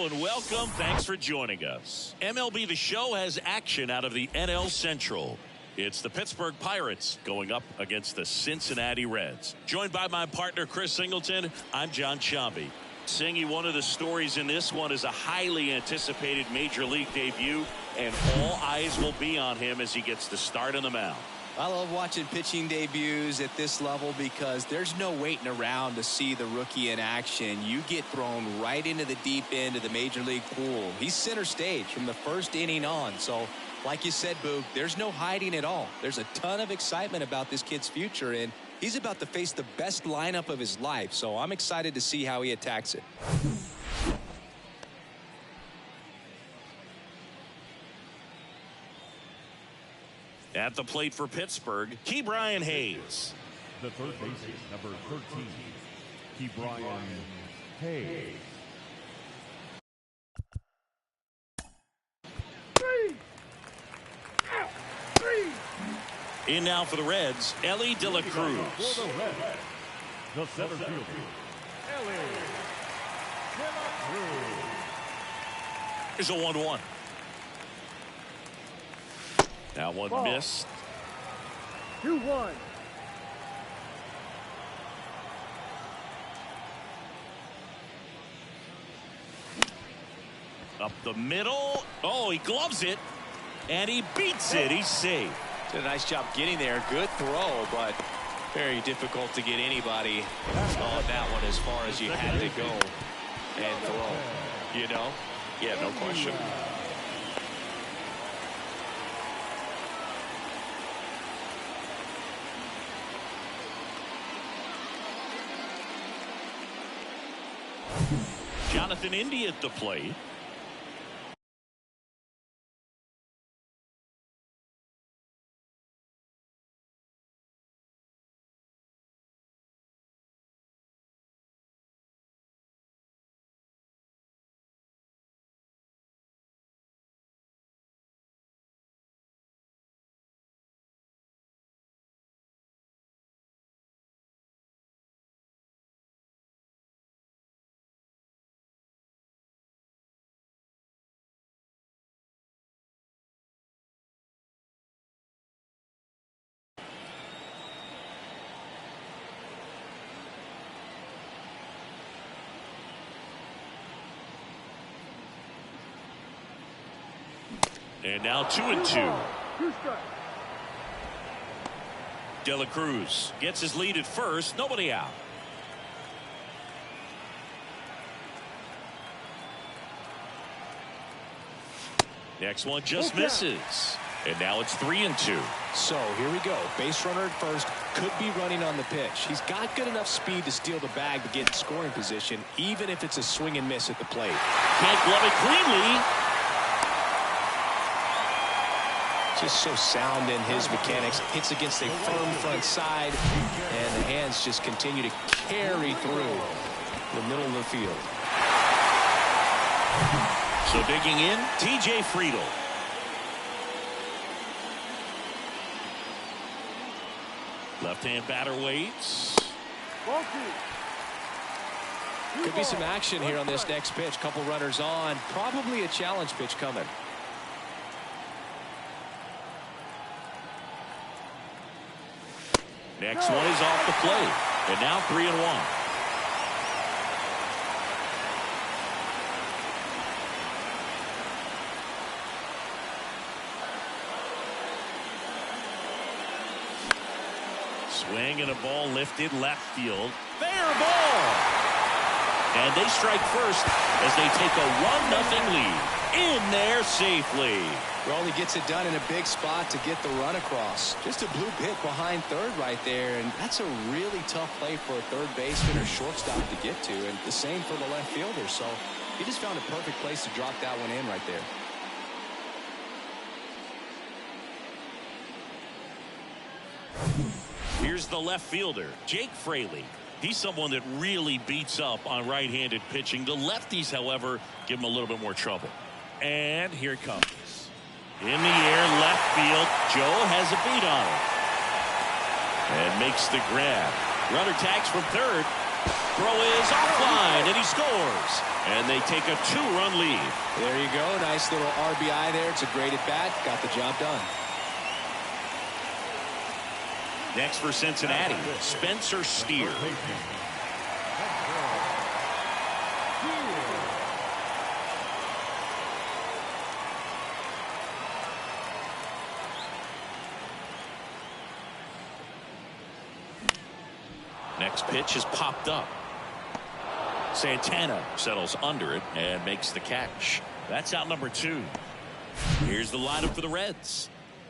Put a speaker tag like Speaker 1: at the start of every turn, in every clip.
Speaker 1: Hello and welcome. Thanks for joining us. MLB The Show has action out of the NL Central. It's the Pittsburgh Pirates going up against the Cincinnati Reds. Joined by my partner Chris Singleton, I'm John Sciambi. Singy, one of the stories in this one is a highly anticipated major league debut, and all eyes will be on him as he gets the start on the mound.
Speaker 2: I love watching pitching debuts at this level because there's no waiting around to see the rookie in action. You get thrown right into the deep end of the major league pool. He's center stage from the first inning on. So, like you said, Boog, there's no hiding at all. There's a ton of excitement about this kid's future, and he's about to face the best lineup of his life. So I'm excited to see how he attacks it.
Speaker 1: At the plate for Pittsburgh, Ke'Bryan Hayes.
Speaker 3: The third baseman, number 13, Ke'Bryan Hayes.
Speaker 1: In now for the Reds, Elly De La Cruz.
Speaker 3: For the Reds, the center fielder, Elly De La Cruz.
Speaker 1: Here's a 1-1. That one missed.
Speaker 4: 2-1.
Speaker 1: Up the middle. Oh, he gloves it. And he beats it. He's safe.
Speaker 2: Did a nice job getting there. Good throw, but very difficult to get anybody on that one as far as you had to go and throw. You know?
Speaker 1: Yeah, no question. Jonathan India at the plate. And now 2-2. De La Cruz gets his lead at first. Nobody out. Next one just misses. And now it's 3-2.
Speaker 2: So here we go. Base runner at first. Could be running on the pitch. He's got good enough speed to steal the bag to get in scoring position, even if it's a swing and miss at the plate.
Speaker 1: Can't glove it cleanly.
Speaker 2: Just so sound in his mechanics. Hits against a firm front side, and the hands just continue to carry through the middle of the field.
Speaker 1: So digging in, TJ Friedl. Left-hand batter waits.
Speaker 2: Could be some action here on this next pitch. Couple runners on. Probably a challenge pitch coming.
Speaker 1: Next one is off the plate. And now 3-1. Swing and a ball lifted left field. Fair ball. And they strike first as they take a 1-0 lead. In there safely.
Speaker 2: Raleigh gets it done in a big spot to get the run across. Just a blue hit behind third right there, and that's a really tough play for a third baseman or shortstop to get to, and the same for the left fielder. So he just found a perfect place to drop that one in right there.
Speaker 1: Here's the left fielder, Jake Fraley. He's someone that really beats up on right-handed pitching. The lefties, however, give him a little bit more trouble. And here it comes. In the air, left field. Joe has a beat on it. And makes the grab. Runner tags from third. Throw is offline, and he scores. And they take a 2-run lead.
Speaker 2: There you go. Nice little RBI there. It's a great at-bat. Got the job done.
Speaker 1: Next for Cincinnati, Spencer Steer. Next pitch is popped up. Santana settles under it and makes the catch. That's out number 2. Here's the lineup for the Reds.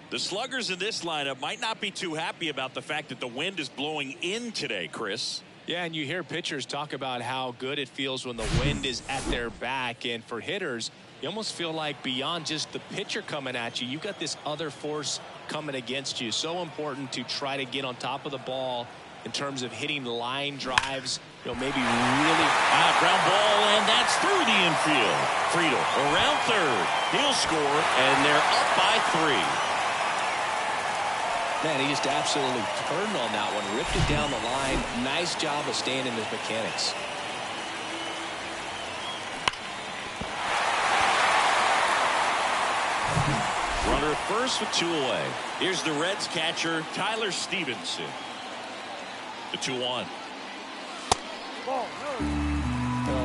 Speaker 1: The sluggers in this lineup might not be too happy about the fact that the wind is blowing in today, Chris.
Speaker 2: Yeah, and you hear pitchers talk about how good it feels when the wind is at their back. And for hitters, you almost feel like beyond just the pitcher coming at you, you've got this other force coming against you. So important to try to get on top of the ball in terms of hitting line drives, maybe really
Speaker 1: ground ball, and that's through the infield. Friedel around third. He'll score, and they're up by 3.
Speaker 2: Man, he just absolutely turned on that one, ripped it down the line. Nice job of staying in his mechanics.
Speaker 1: Runner at first with 2 away. Here's the Reds catcher, Tyler Stevenson. The 2-1.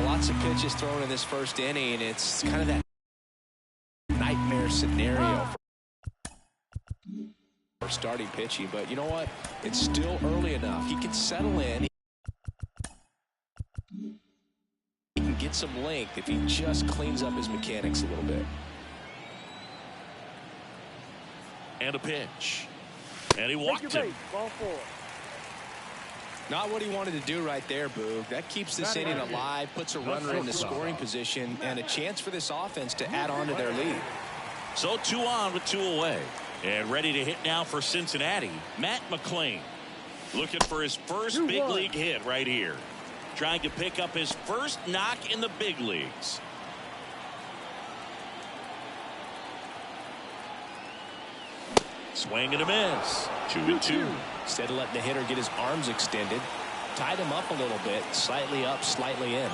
Speaker 2: Lots of pitches thrown in this first inning. It's kind of that nightmare scenario for starting pitching. But you know what? It's still early enough. He can settle in. He can get some length if he just cleans up his mechanics a little bit.
Speaker 1: And a pitch. And he walked him.
Speaker 4: Ball 4.
Speaker 2: Not what he wanted to do right there, Boog. That keeps this inning alive, puts a runner in the scoring position, and a chance for this offense to add on to their lead.
Speaker 1: So 2 on with 2 away. And ready to hit now for Cincinnati, Matt McLain. Looking for his first big league hit right here. Trying to pick up his first knock in the big leagues. Swing and a miss. 2-2.
Speaker 2: Instead of letting the hitter get his arms extended, tied him up a little bit, slightly up, slightly in.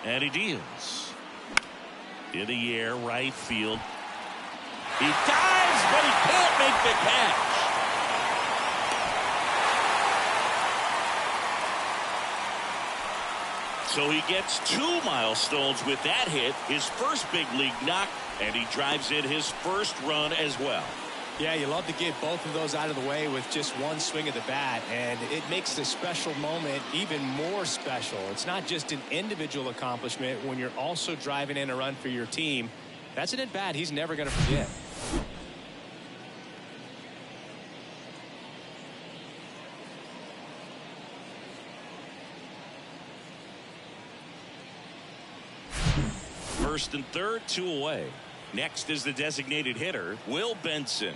Speaker 1: And he deals. In the air, right field. He dives, but he can't make the catch. So he gets 2 milestones with that hit, his first big league knock, and he drives in his first run as well.
Speaker 2: Yeah, you love to get both of those out of the way with just one swing of the bat, and it makes the special moment even more special. It's not just an individual accomplishment when you're also driving in a run for your team. That's an at-bat he's never going to forget.
Speaker 1: First and third, 2 away. Next is the designated hitter, Will Benson.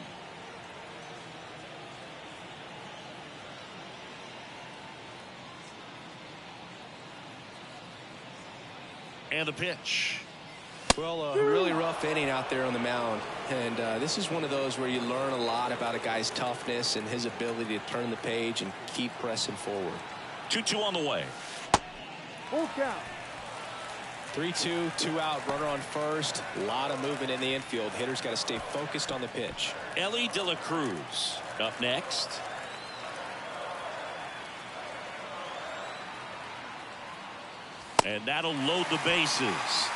Speaker 1: And the pitch.
Speaker 2: Well, a really rough inning out there on the mound. And this is one of those where you learn a lot about a guy's toughness and his ability to turn the page and keep pressing forward.
Speaker 1: 2-2 on the way.
Speaker 4: Full count.
Speaker 2: 3-2, 2 out, runner on first. A lot of movement in the infield. Hitter's got to stay focused on the pitch.
Speaker 1: Elly De La Cruz up next. And that'll load the bases.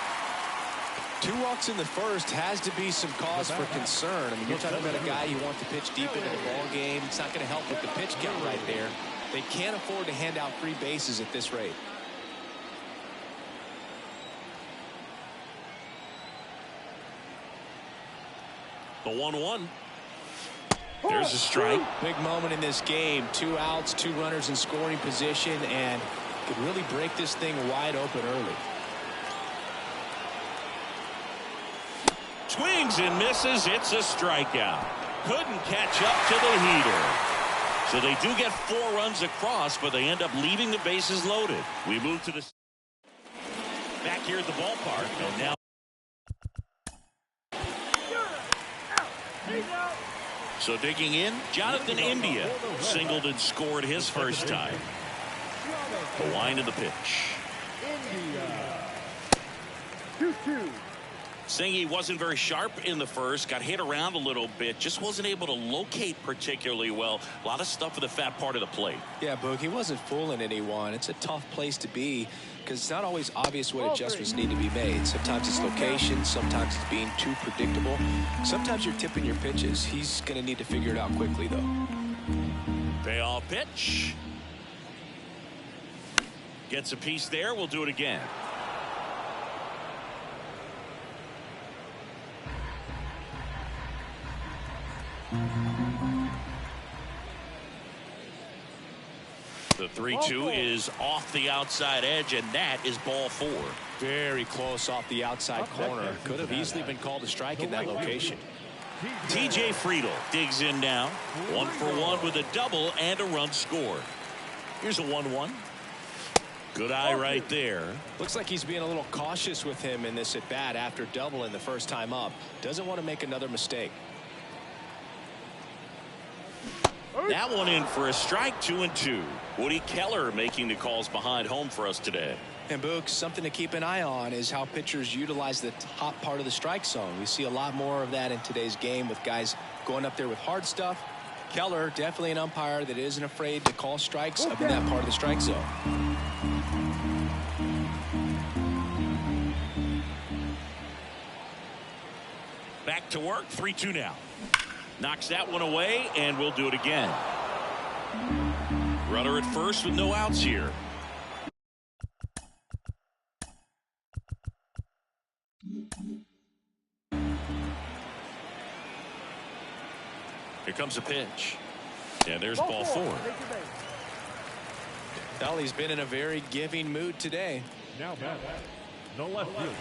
Speaker 2: 2 walks in the first has to be some cause for concern. I mean, you're talking about a guy you want to pitch deep into the ball game. It's not going to help with the pitch count right there. They can't afford to hand out free bases at this rate.
Speaker 1: The 1-1. There's a strike.
Speaker 2: Big moment in this game. 2 outs, 2 runners in scoring position, and could really break this thing wide open early.
Speaker 1: Swings and misses. It's a strikeout. Couldn't catch up to the heater. So they do get 4 runs across, but they end up leaving the bases loaded. We move to the back here at the ballpark, and now so digging in, Jonathan India singled and scored his first time. The wind of the pitch.
Speaker 4: 2-2.
Speaker 1: Singy wasn't very sharp in the first, got hit around a little bit, just wasn't able to locate particularly well. A lot of stuff for the fat part of the plate.
Speaker 2: Yeah, Boog, he wasn't fooling anyone. It's a tough place to be because it's not always obvious what adjustments need to be made. Sometimes it's location, sometimes it's being too predictable. Sometimes you're tipping your pitches. He's going to need to figure it out quickly, though.
Speaker 1: Payoff pitch. Gets a piece there. We'll do it again. The 3-2 is off the outside edge, and that is ball 4.
Speaker 2: Very close off the outside corner. Could have easily been called a strike in that location.
Speaker 1: TJ Friedl digs in now. 1 for 1 with a double and a run scored. Here's a 1-1. Good eye right there.
Speaker 2: Looks like he's being a little cautious with him in this at bat after doubling the first time up. Doesn't want to make another mistake.
Speaker 1: That one in for a strike. 2-2. Woody Keller making the calls behind home for us today.
Speaker 2: And Boog, something to keep an eye on is how pitchers utilize the top part of the strike zone. We see a lot more of that in today's game with guys going up there with hard stuff. Keller, definitely an umpire that isn't afraid to call strikes up in that part of the strike zone.
Speaker 1: Back to work. 3-2 now. Knocks that one away, and we'll do it again. Runner at first with no outs here. Here comes a pitch. And there's ball 4.
Speaker 2: Well, he's been in a very giving mood today.
Speaker 3: Now back. No left field.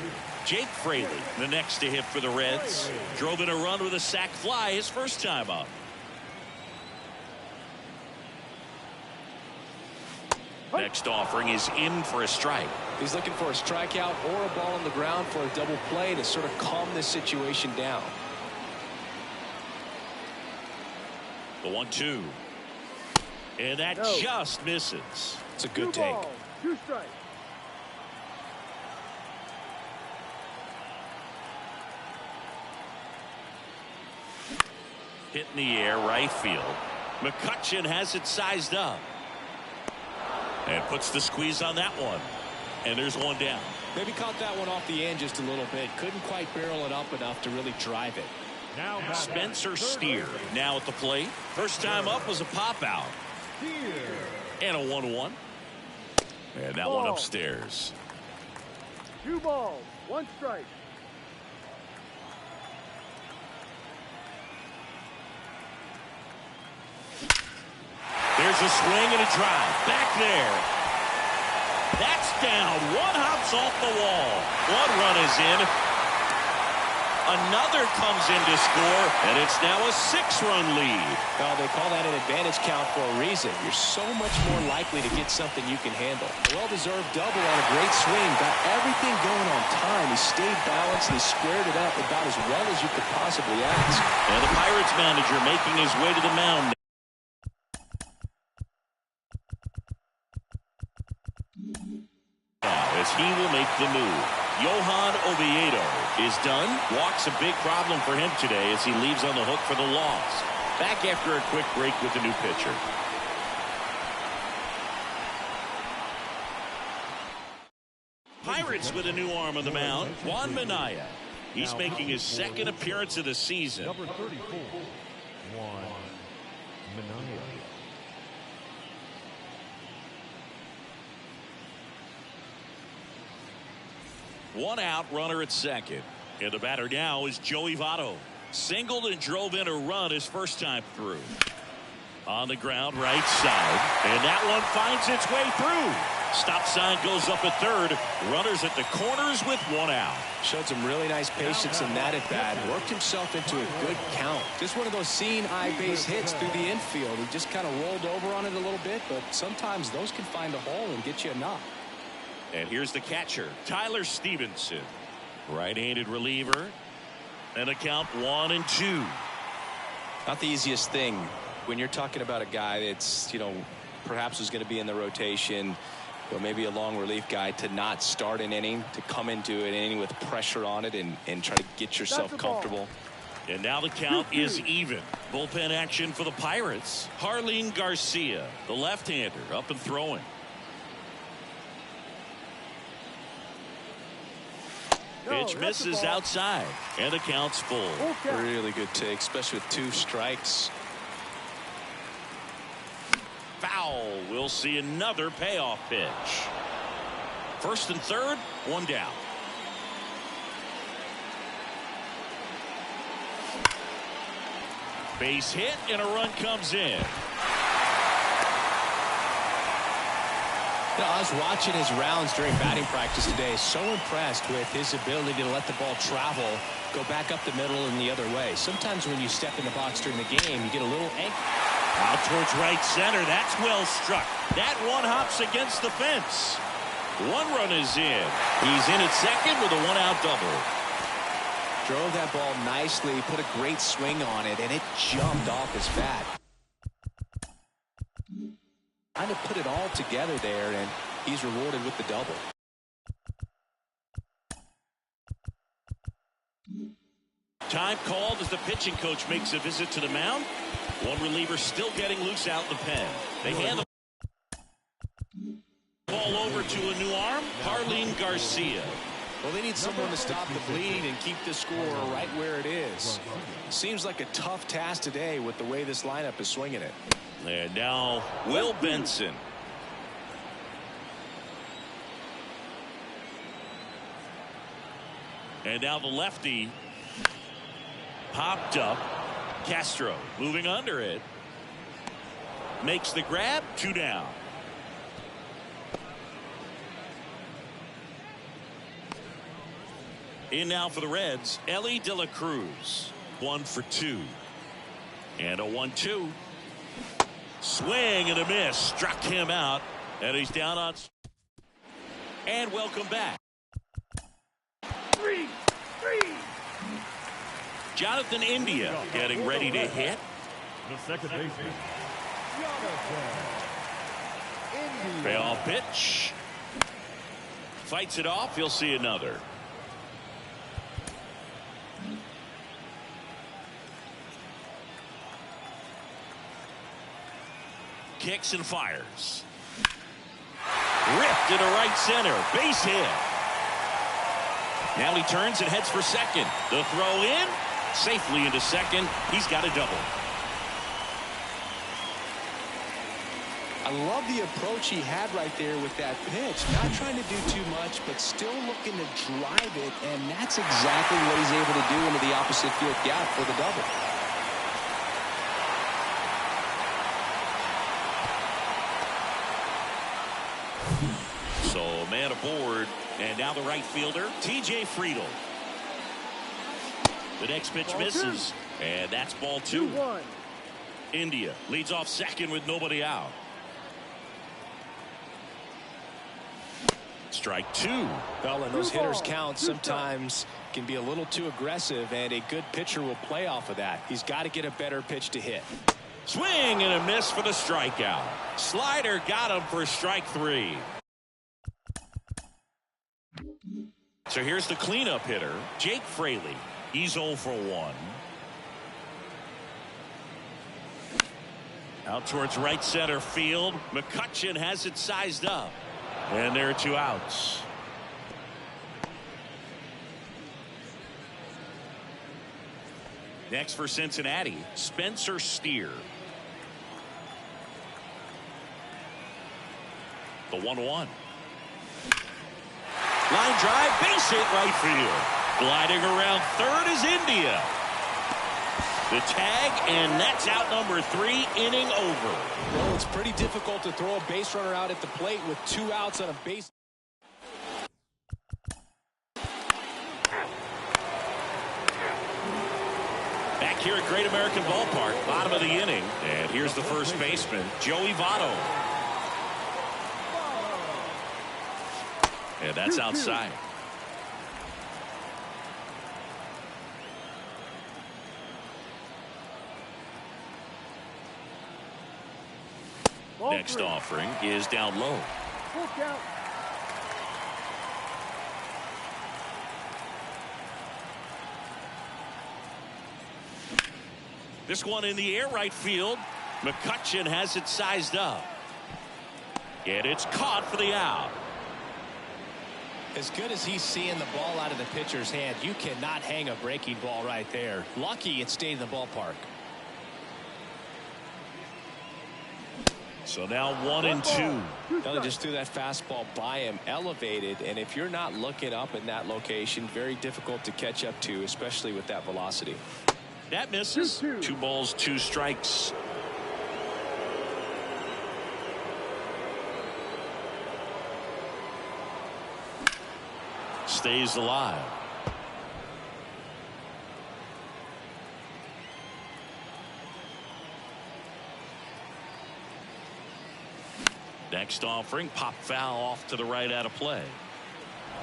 Speaker 1: Jake Fraley, the next to hit for the Reds. Drove in a run with a sac fly his first time up. Next offering is in for a strike.
Speaker 2: He's looking for a strikeout or a ball on the ground for a double play to sort of calm this situation down.
Speaker 1: The 1-2. And that just misses.
Speaker 2: It's a good take.
Speaker 4: 2 strikes.
Speaker 1: Hit in the air, right field. McCutchen has it sized up. And puts the squeeze on that one. And there's one down.
Speaker 2: Maybe caught that one off the end just a little bit. Couldn't quite barrel it up enough to really drive it.
Speaker 3: Now
Speaker 1: Spencer Steer now at the plate. First time up was a pop out. And a 1-1. And that one upstairs.
Speaker 4: 2 balls, 1 strike.
Speaker 1: There's a swing and a drive. Back there. That's down. One hops off the wall. 1 run is in. Another comes in to score, and it's now a 6-run lead.
Speaker 2: Well, they call that an advantage count for a reason. You're so much more likely to get something you can handle. Well-deserved double on a great swing. Got everything going on time. He stayed balanced, and he squared it up about as well as you could possibly ask.
Speaker 1: And the Pirates manager making his way to the mound. As he will make the move. Johan Oviedo is done. Walk's a big problem for him today as he leaves on the hook for the loss. Back after a quick break with the new pitcher. Pirates with a new arm on the mound. Juan Minaya. He's making his 2nd appearance of the season.
Speaker 3: Number 34, Juan Minaya.
Speaker 1: One out, runner at second. And the batter now is Joey Votto. Singled and drove in a run his first time through. On the ground, right side. And that one finds its way through. Stop sign goes up at third. Runners at the corners with one out.
Speaker 2: Showed some really nice patience in that at bat. Worked himself into a good count. Just one of those seeing eye base hits through the infield. He just kind of rolled over on it a little bit, but sometimes those can find a hole and get you a knock.
Speaker 1: And here's the catcher, Tyler Stevenson. Right-handed reliever. And a count 1-2.
Speaker 2: Not the easiest thing when you're talking about a guy that's, perhaps is going to be in the rotation, or maybe a long relief guy, to not start an inning, to come into an inning with pressure on it and try to get yourself comfortable.
Speaker 1: And now the count is even. Bullpen action for the Pirates. Jarlin Garcia, the left-hander, up and throwing. Pitch misses outside, and the count's full.
Speaker 2: Really good take, especially with 2 strikes.
Speaker 1: Foul. We'll see another payoff pitch. First and third, one down. Base hit, and a run comes in.
Speaker 2: I was watching his rounds during batting practice today. So impressed with his ability to let the ball travel, go back up the middle and the other way. Sometimes when you step in the box during the game, you get a little angry.
Speaker 1: Out towards right center. That's well struck. That one hops against the fence. 1 run is in. He's in at second with a 1-out double.
Speaker 2: Drove that ball nicely, put a great swing on it, and it jumped off his bat. Kind of put it all together there, and he's rewarded with the double.
Speaker 1: Time called as the pitching coach makes a visit to the mound. One reliever still getting loose out in the pen. They hand the ball over to a new arm, Jarlin Garcia.
Speaker 2: Well, they need someone to stop the bleed and keep the score right where it is. Seems like a tough task today with the way this lineup is swinging it.
Speaker 1: And now Will Benson. And now the lefty popped up. Castro moving under it. Makes the grab. 2 down. In now for the Reds, Elly De La Cruz. 1 for 2. And a 1-2. Swing and a miss. Struck him out. And he's down on. And welcome back.
Speaker 4: 3.
Speaker 1: Jonathan India getting ready to hit.
Speaker 3: The second baseman, Jonathan India.
Speaker 1: Payoff pitch. Fights it off. He'll see another. Kicks and fires. Ripped into right center. Base hit. Now he turns and heads for second. The throw in. Safely into second. He's got a double.
Speaker 2: I love the approach he had right there with that pitch. Not trying to do too much, but still looking to drive it, and that's exactly what he's able to do into the opposite field gap for the double.
Speaker 1: So man aboard, and now the right fielder, T.J. Friedl. The next pitch misses, and that's ball 2.
Speaker 4: 2-1.
Speaker 1: India leads off second with nobody out. Strike 2.
Speaker 2: Well, and those hitters count sometimes can be a little too aggressive, and a good pitcher will play off of that. He's got to get a better pitch to hit.
Speaker 1: Swing and a miss for the strikeout. Slider got him for strike 3. So here's the cleanup hitter, Jake Fraley. He's 0 for 1. Out towards right center field. McCutchen has it sized up. And there are 2 outs. Next for Cincinnati, Spencer Steer. The 1-1. Line drive, base hit right field. Gliding around third is India. The tag, and that's out number 3, inning over.
Speaker 2: Well, it's pretty difficult to throw a base runner out at the plate with 2 outs on a base.
Speaker 1: Back here at Great American Ballpark, bottom of the inning. And here's the first baseman, Joey Votto. And that's outside. Next offering is down low.
Speaker 4: Full count.
Speaker 1: This one in the air right field. McCutchen has it sized up. And it's caught for the out.
Speaker 2: As good as he's seeing the ball out of the pitcher's hand, you cannot hang a breaking ball right there. Lucky it stayed in the ballpark.
Speaker 1: So now 1-2.
Speaker 2: They just threw that fastball by him, elevated, and if you're not looking up in that location, very difficult to catch up to, especially with that velocity.
Speaker 1: That misses. 2 balls, 2 strikes. Stays alive. Next offering, pop foul off to the right out of play.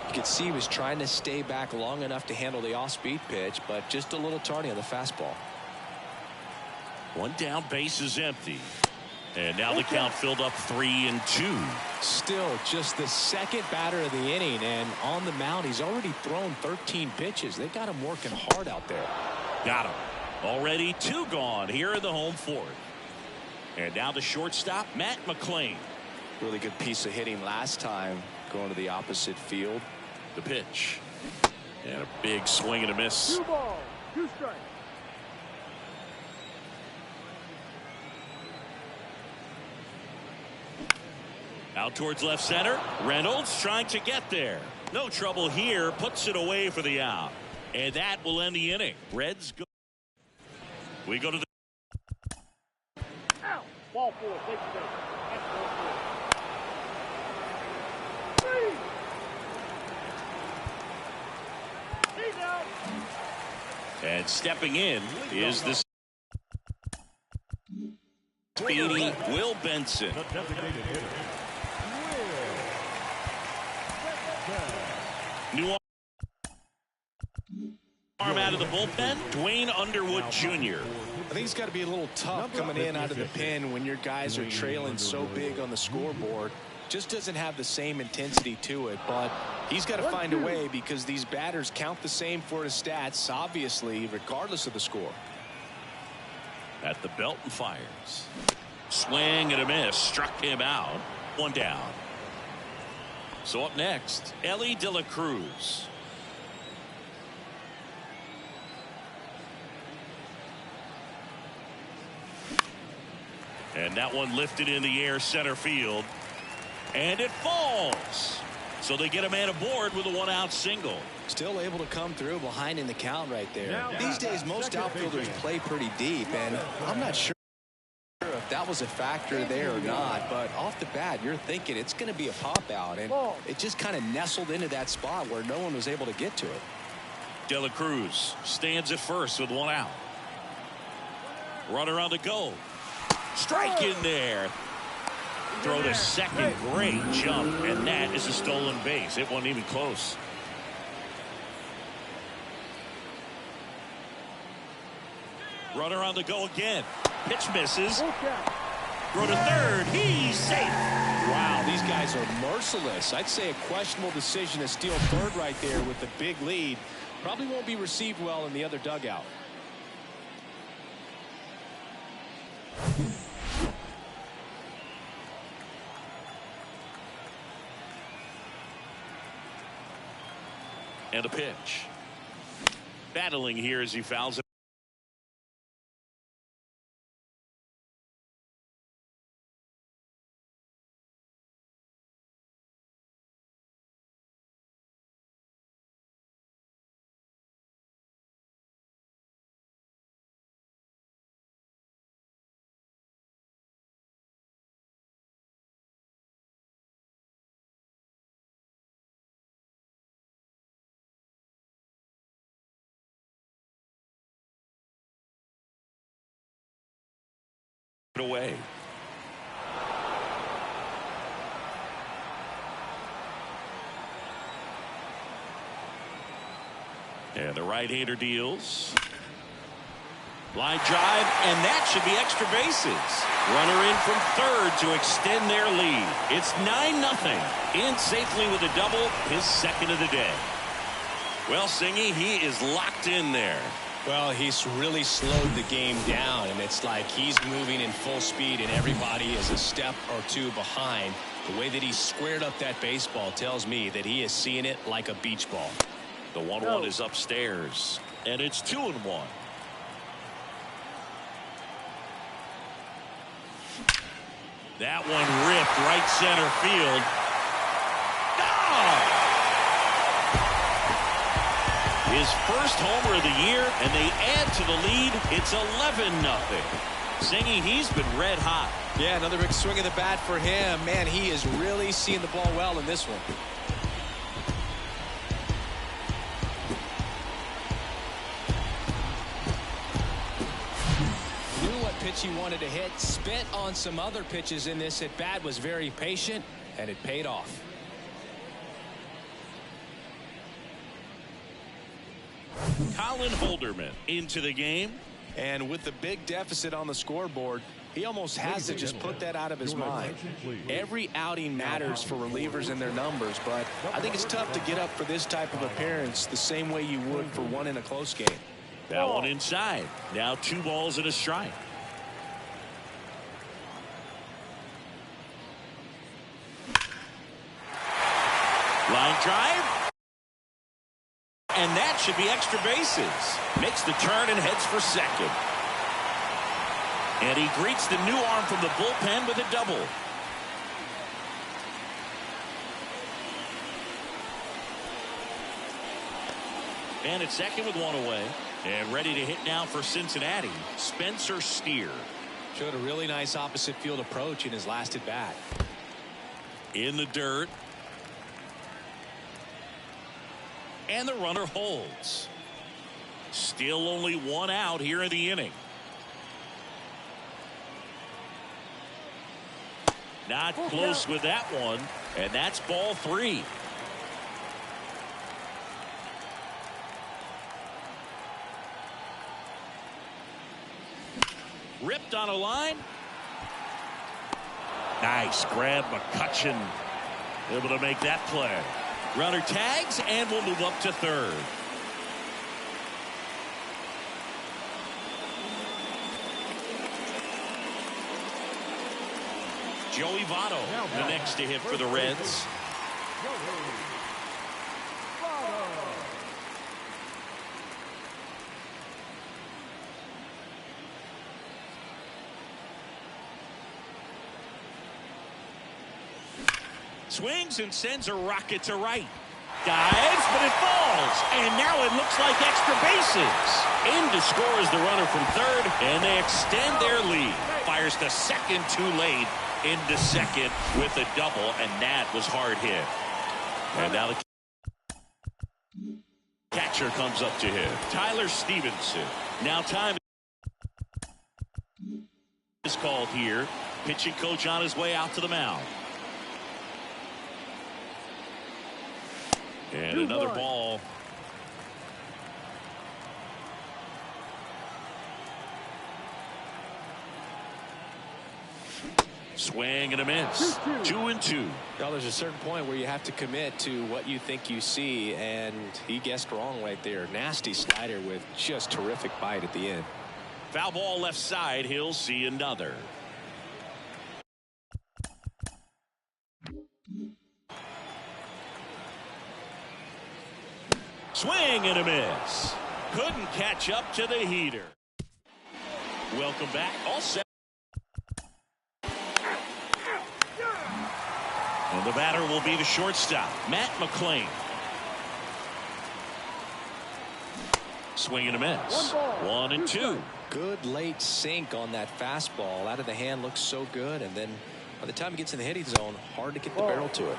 Speaker 2: You could see he was trying to stay back long enough to handle the off-speed pitch, but just a little tardy on the fastball.
Speaker 1: 1 down, base is empty. And now the count filled up 3-2.
Speaker 2: Still just the second batter of the inning, and on the mound he's already thrown 13 pitches. They got him working hard out there.
Speaker 1: Got him. Already 2 gone here in the home fourth. And now the shortstop, Matt McLain.
Speaker 2: Really good piece of hitting last time, going to the opposite field.
Speaker 1: The pitch. And a big swing and a miss.
Speaker 4: 2 balls, 2 strikes.
Speaker 1: Out towards left center. Reynolds trying to get there. No trouble here. Puts it away for the out. And that will end the inning. Reds go. We go to the.
Speaker 4: Out. Ball 4. Take the base. That's ball 4. 3. He's out.
Speaker 1: And stepping in is this speedy Will Benson.
Speaker 3: The designated hitter,
Speaker 1: New arm out of the bullpen, Dwayne Underwood Jr.
Speaker 2: I think it's got to be a little tough coming in out of the pen when your guys are trailing so big on the scoreboard. Just doesn't have the same intensity to it, but he's got to find a way because these batters count the same for his stats, obviously, regardless of the score.
Speaker 1: At the belt and fires. Swing and a miss. Struck him out. 1 down. So up next, Elly De La Cruz. And that one lifted in the air center field. And it falls. So they get a man aboard with a 1-out single.
Speaker 2: Still able to come through behind in the count right there. These days, most outfielders play pretty deep, and I'm not sure if that was a factor there or not, but off the bat, you're thinking it's going to be a pop out, and it just kind of nestled into that spot where no one was able to get to it.
Speaker 1: De La Cruz stands at first with 1 out. Runner on the go. Strike in there. Throw to second. Great jump. And that is a stolen base. It wasn't even close. Runner on the go again. Pitch misses. Throw to third. He's safe.
Speaker 2: Wow, these guys are merciless. I'd say a questionable decision to steal third right there with the big lead. Probably won't be received well in the other dugout.
Speaker 1: And a pitch. Battling here as he fouls it. away. And the right-hander deals. Line drive, and that should be extra bases. Runner in from third to extend their lead. It's 9-0. In safely with a double, his second of the day. Well, Singy, he is locked in there.
Speaker 2: Well, he's really slowed the game down, and it's like he's moving in full speed, and everybody is a step or two behind. The way that he squared up that baseball tells me that he is seeing it like a beach ball.
Speaker 1: The 1-1 is upstairs, and it's 2-1. That one ripped right center field. Oh! His first homer of the year, and they add to the lead. It's 11-0. Singy, he's been red hot.
Speaker 2: Yeah, another big swing of the bat for him. Man, he is really seeing the ball well in this one. Pitch he wanted to hit, spent on some other pitches in this at bat, was very patient, and it paid off.
Speaker 1: Colin Holderman into the game.
Speaker 2: And with the big deficit on the scoreboard, he almost has to just put that out of his mind. Every outing matters for relievers and their numbers, but I think it's tough to get up for this type of appearance the same way you would for one in a close game.
Speaker 1: That one inside. Now 2 balls and a strike. Line drive. And that should be extra bases. Makes the turn and heads for second. And he greets the new arm from the bullpen with a double. And at second with 1 away. And ready to hit now for Cincinnati, Spencer Steer.
Speaker 2: Showed a really nice opposite field approach in his last at bat.
Speaker 1: In the dirt. And the runner holds. Still only 1 out here in the inning. Not close with that one. And that's ball 3. Ripped on a line. Nice grab. McCutchen able to make that play. Runner tags and will move up to third. Joey Votto, the next to hit for the Reds. Swings and sends a rocket to right. Dives, but it falls. And now it looks like extra bases. In to score is the runner from third, and they extend their lead. Fires the second too late into second with a double, and that was hard hit. And now the catcher comes up to hit. Tyler Stevenson. Now time is called here. Pitching coach on his way out to the mound. And another ball. Swing and a miss. 2-2.
Speaker 2: Well, there's a certain point where you have to commit to what you think you see, and he guessed wrong right there. Nasty slider with just terrific bite at the end.
Speaker 1: Foul ball left side. He'll see another. Swing and a miss. Couldn't catch up to the heater. Welcome back. All set. And the batter will be the shortstop, Matt McClain. Swing and a miss. 1-2.
Speaker 2: Good late sink on that fastball. Out of the hand, looks so good, and then by the time he gets in the hitting zone, hard to get the barrel to it.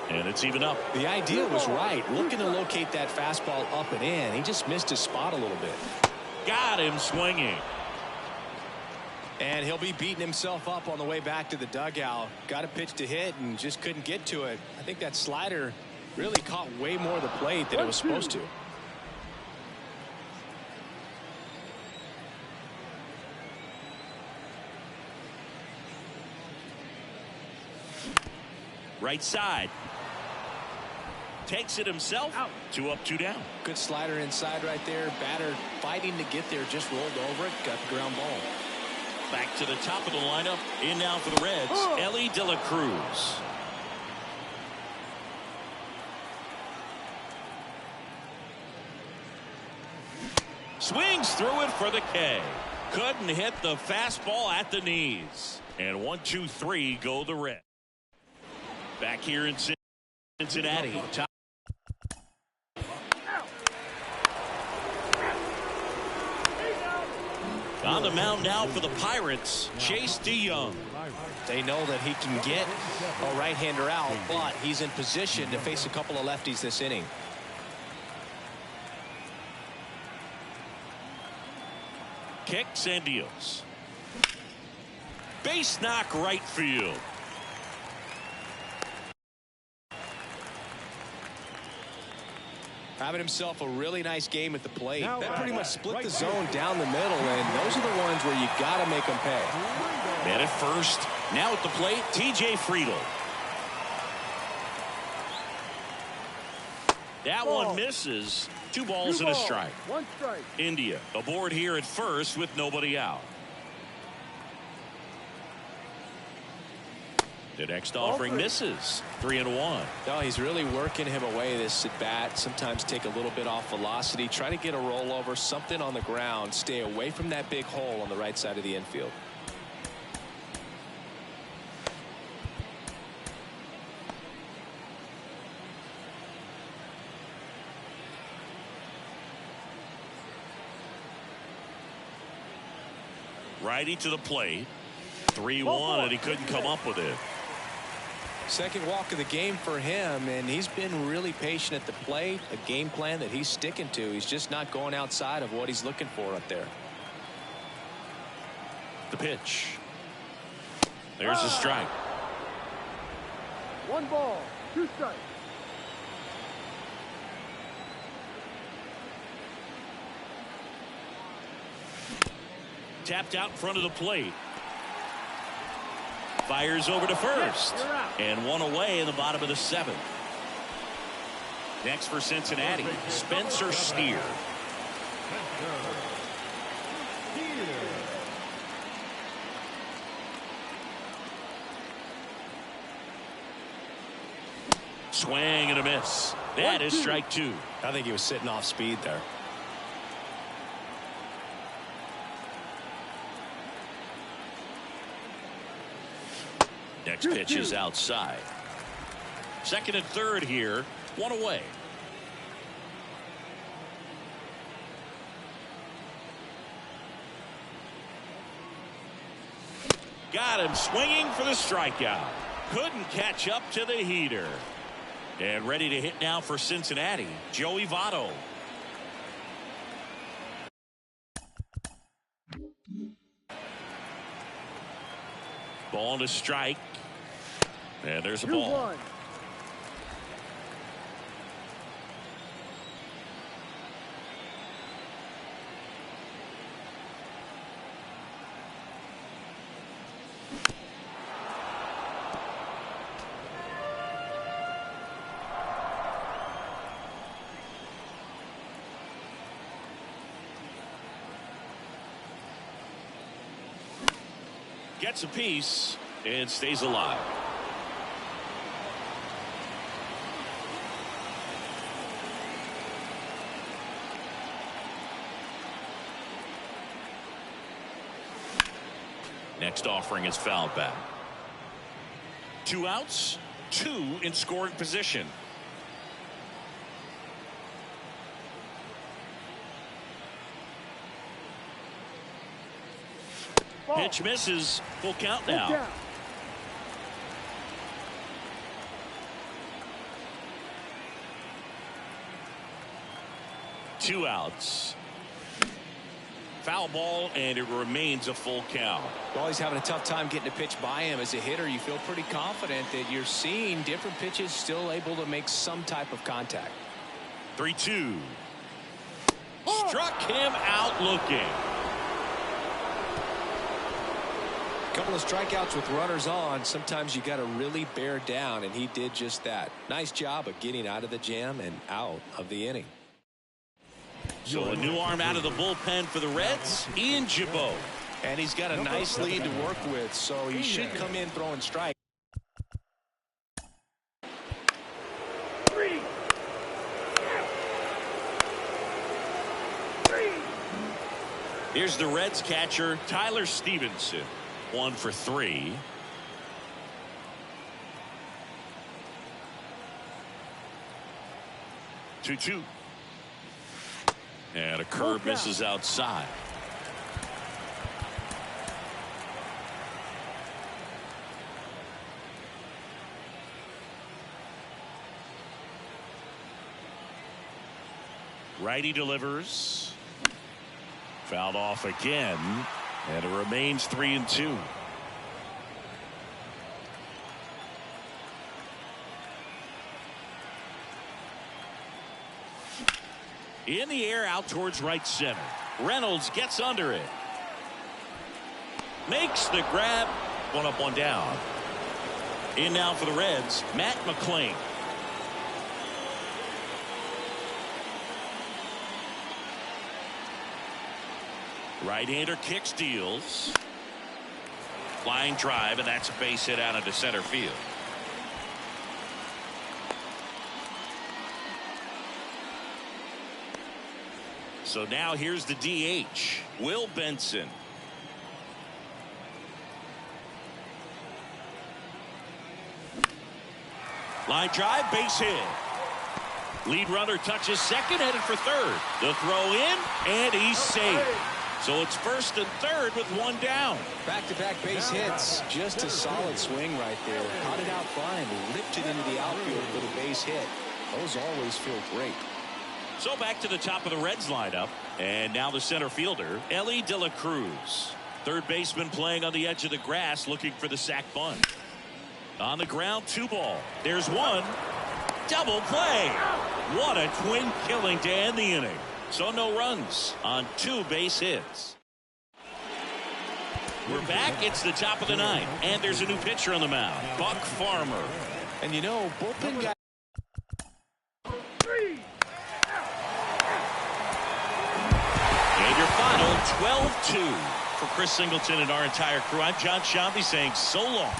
Speaker 1: And it's even up.
Speaker 2: The idea was right. Looking to locate that fastball up and in. He just missed his spot a little bit.
Speaker 1: Got him swinging.
Speaker 2: And he'll be beating himself up on the way back to the dugout. Got a pitch to hit and just couldn't get to it. I think that slider really caught way more of the plate than it was supposed to.
Speaker 1: Right side. Takes it himself. Out. 2 up, 2 down.
Speaker 2: Good slider inside right there. Batter fighting to get there. Just rolled over it. Got the ground ball.
Speaker 1: Back to the top of the lineup. In now for the Reds, Elly De La Cruz. Swings through it for the K. Couldn't hit the fastball at the knees. And 1, 2, 3 go the Reds. Back here in Cincinnati. Top. On the mound now for the Pirates, Chase DeYoung.
Speaker 2: They know that he can get a right-hander out, but he's in position to face a couple of lefties this inning.
Speaker 1: Kicks and deals. Base knock right field.
Speaker 2: Having himself a really nice game at the plate. That pretty much split the zone down the middle, and those are the ones where you got to make them pay.
Speaker 1: Man at first. Now at the plate, TJ Friedl. That one misses. 2 balls and a strike.
Speaker 4: 1 strike.
Speaker 1: India aboard here at first with nobody out. The next offering misses. 3-1.
Speaker 2: No, he's really working him away this at bat. Sometimes take a little bit off velocity. Try to get a rollover, something on the ground. Stay away from that big hole on the right side of the infield.
Speaker 1: Righty to the plate. 3-1, and he couldn't come up with it.
Speaker 2: Second walk of the game for him, and he's been really patient at the plate. A game plan that he's sticking to. He's just not going outside of what he's looking for up there.
Speaker 1: The pitch. There's a strike.
Speaker 4: 1 ball, 2 strikes.
Speaker 1: Tapped out in front of the plate. Fires over to first. And 1 away in the bottom of the 7th. Next for Cincinnati, Spencer Steer. Swing and a miss. That is strike 2.
Speaker 2: I think he was sitting off speed there.
Speaker 1: Next pitch is outside. Second and third here. 1 away. Got him swinging for the strikeout. Couldn't catch up to the heater. And ready to hit now for Cincinnati, Joey Votto. Ball to strike. And there's a ball.
Speaker 4: 2-1.
Speaker 1: Gets a piece and stays alive. Next offering is fouled back. 2 outs, 2 in scoring position. Pitch misses. Full count now. 2 outs. Foul ball, and it remains a full count.
Speaker 2: Well, he's having a tough time getting a pitch by him. As a hitter, you feel pretty confident that you're seeing different pitches still able to make some type of contact.
Speaker 1: 3-2. Struck him out looking.
Speaker 2: A couple of strikeouts with runners on. Sometimes you got to really bear down, and he did just that. Nice job of getting out of the jam and out of the inning.
Speaker 1: So a new arm out of the bullpen for the Reds, Ian Gibaut.
Speaker 2: And he's got a nice lead to work with, so he should come in throwing strikes.
Speaker 1: Here's the Reds catcher, Tyler Stevenson. 1 for 3. Two. And a curve misses outside. Righty delivers. Fouled off again, and it remains 3-2. In the air out towards right center. Reynolds gets under it. Makes the grab. 1 up, 1 down. In now for the Reds, Matt McClain. Right-hander kicks, deals. Line drive, and that's a base hit out into center field. So now here's the DH, Will Benson. Line drive, base hit. Lead runner touches second, headed for third. The throw in, and he's safe. So it's first and third with 1 down.
Speaker 2: Back-to-back base hits. Just a solid swing right there. Caught it out fine, ripped it into the outfield with a base hit. Those always feel great.
Speaker 1: So back to the top of the Reds lineup. And now the center fielder, Elly De La Cruz. Third baseman playing on the edge of the grass, looking for the sac bunt. On the ground, 2 ball. There's 1. Double play. What a twin killing to end the inning. So no runs on 2 base hits. We're back. It's the top of the 9th, and there's a new pitcher on the mound, Buck Farmer.
Speaker 2: And you know, bullpen guys.
Speaker 1: And your final 12-2 for Chris Singleton and our entire crew. I'm John Shambi saying so long.